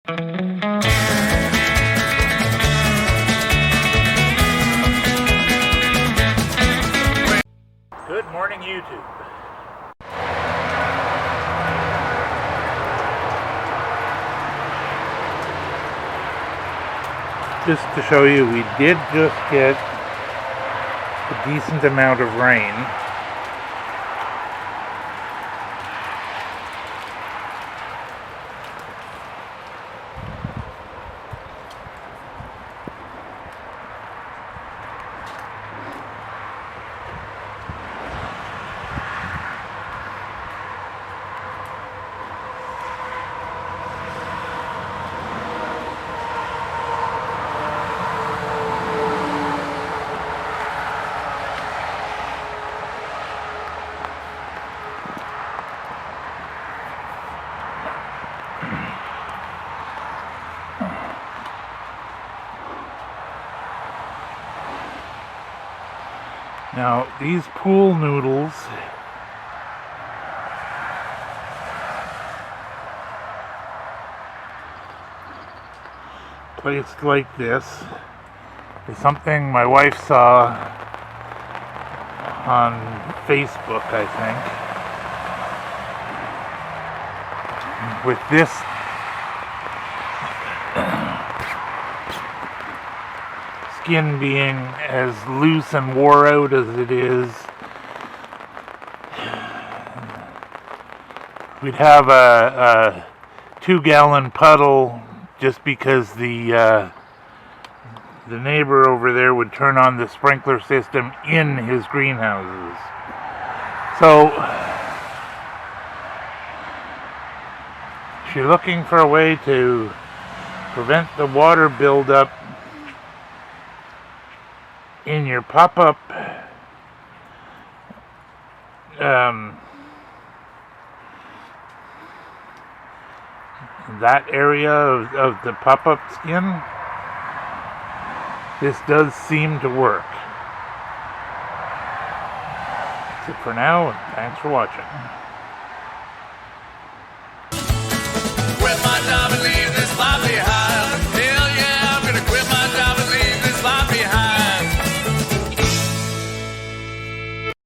Good morning, YouTube. Just to show you, we did just get a decent amount of rain. Now, these pool noodles placed like this is something my wife saw on Facebook, I think. With this skin being as loose and wore out as it is, we'd have a 2-gallon puddle just because the neighbor over there would turn on the sprinkler system in his greenhouses. So if you're looking for a way to prevent the water buildup in your pop-up that area of the pop-up skin, this does seem to work. That's it for now, and thanks for watching.